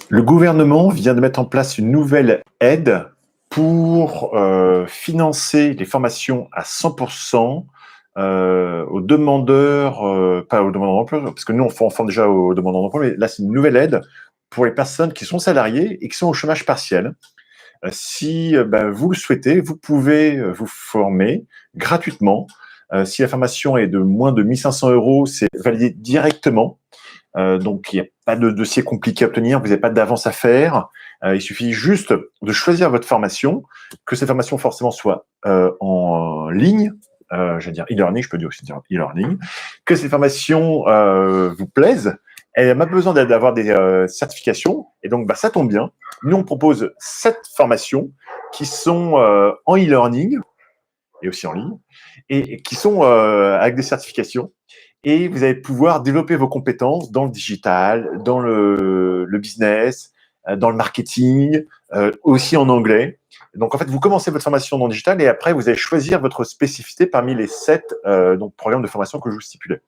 Le gouvernement vient de mettre en place une nouvelle aide pour financer les formations à 100% aux demandeurs, pas aux demandeurs d'emploi, parce que nous, on forme déjà aux demandeurs d'emploi, mais là, c'est une nouvelle aide pour les personnes qui sont salariées et qui sont au chômage partiel. Si vous le souhaitez, vous pouvez vous former gratuitement. Si la formation est de moins de 1500 euros, c'est validé directement. Donc, il n'y a pas de dossier compliqué à obtenir, vous n'avez pas d'avance à faire. Il suffit juste de choisir votre formation, que cette formation forcément soit en ligne, je veux dire e-learning, je peux dire aussi dire e-learning, que cette formation vous plaise. Elle n'a pas besoin d'avoir des certifications, et donc ça tombe bien. Nous, on propose 7 formations qui sont en e-learning, et aussi en ligne, et qui sont avec des certifications. Et vous allez pouvoir développer vos compétences dans le digital, dans le business, dans le marketing, aussi en anglais. Donc, en fait, vous commencez votre formation dans le digital et après, vous allez choisir votre spécificité parmi les 7 programmes de formation que je vous stipulais.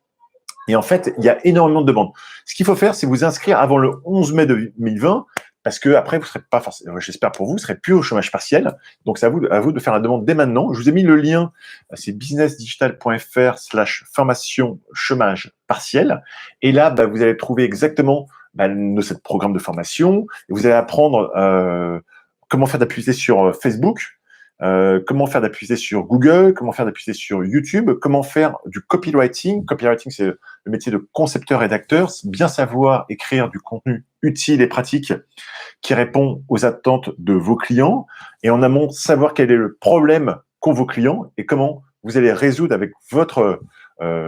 Et en fait, il y a énormément de demandes. Ce qu'il faut faire, c'est vous inscrire avant le 11 mai 2020, parce que après, vous serez pas forcément, j'espère pour vous, vous serez plus au chômage partiel. Donc, c'est à vous de faire la demande dès maintenant. Je vous ai mis le lien, c'est businessdigital.fr/formation chômage partiel. Et là, vous allez trouver exactement nos 7 programmes de formation. Et vous allez apprendre comment faire de la publicité sur Facebook, comment faire de la publicité sur Google, comment faire de la publicité sur YouTube, comment faire du copywriting. Copywriting, c'est le métier de concepteur-rédacteur, bien savoir écrire du contenu utile et pratique qui répond aux attentes de vos clients, et en amont, savoir quel est le problème qu'ont vos clients et comment vous allez résoudre avec votre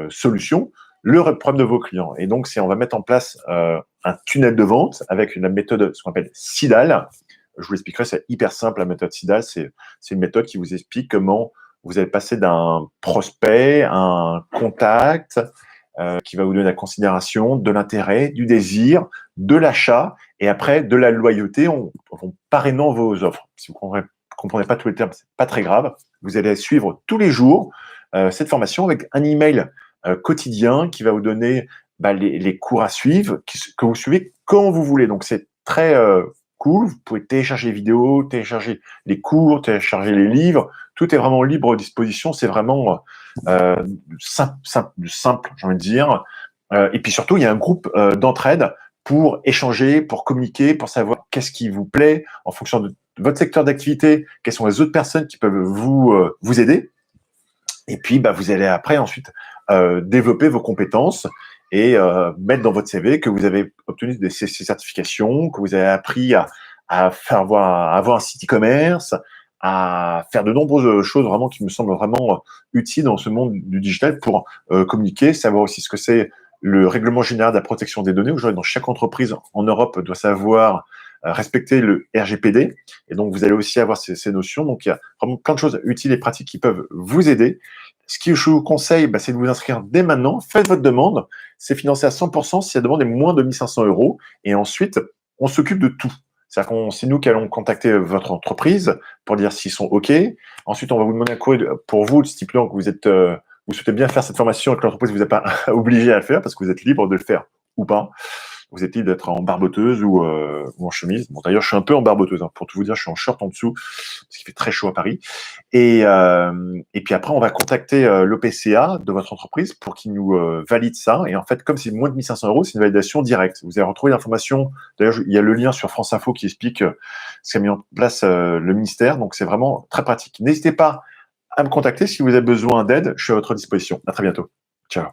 solution le problème de vos clients. Et donc, on va mettre en place un tunnel de vente avec une méthode, ce qu'on appelle SIDAL. Je vous l'expliquerai, c'est hyper simple, la méthode SIDAL. C'est une méthode qui vous explique comment vous allez passer d'un prospect à un contact qui va vous donner de la considération, de l'intérêt, du désir, de l'achat et après de la loyauté en parrainant vos offres. Si vous ne comprenez pas tous les termes, c'est pas très grave. Vous allez suivre tous les jours cette formation avec un email quotidien qui va vous donner les cours à suivre, que vous suivez quand vous voulez. Donc, c'est très cool. Vous pouvez télécharger les vidéos, télécharger les cours, télécharger les livres. Tout est vraiment libre à disposition. C'est vraiment simple, j'ai envie de dire. Et puis surtout, il y a un groupe d'entraide pour échanger, pour communiquer, pour savoir qu'est-ce qui vous plaît en fonction de votre secteur d'activité, quelles sont les autres personnes qui peuvent vous aider. Et puis, vous allez après ensuite développer vos compétences et mettre dans votre CV que vous avez obtenu ces certifications, que vous avez appris à avoir un site e-commerce, à faire de nombreuses choses vraiment qui me semblent vraiment utiles dans ce monde du digital pour communiquer, savoir aussi ce que c'est le règlement général de la protection des données. Aujourd'hui, dans chaque entreprise en Europe doit savoir respecter le RGPD. Et donc, vous allez aussi avoir ces notions. Donc, il y a vraiment plein de choses utiles et pratiques qui peuvent vous aider. Ce que je vous conseille, c'est de vous inscrire dès maintenant. Faites votre demande. C'est financé à 100% si la demande est moins de 1500 euros. Et ensuite, on s'occupe de tout. C'est-à-dire que c'est nous qui allons contacter votre entreprise pour dire s'ils sont OK. Ensuite, on va vous demander un courrier pour vous, stipulant que vous souhaitez bien faire cette formation et que l'entreprise ne vous a pas obligé à le faire parce que vous êtes libre de le faire ou pas. Vous êtes libre d'être en barboteuse ou en chemise. Bon, d'ailleurs, je suis un peu en barboteuse. Pour tout vous dire, je suis en short en dessous parce qu'il fait très chaud à Paris. Et puis après, on va contacter l'OPCA de votre entreprise pour qu'il nous valide ça. Et en fait, comme c'est moins de 1500 euros, c'est une validation directe. Vous allez retrouver l'information. D'ailleurs, il y a le lien sur France Info qui explique ce qu'a mis en place le ministère. Donc, c'est vraiment très pratique. N'hésitez pas à me contacter si vous avez besoin d'aide. Je suis à votre disposition. À très bientôt. Ciao.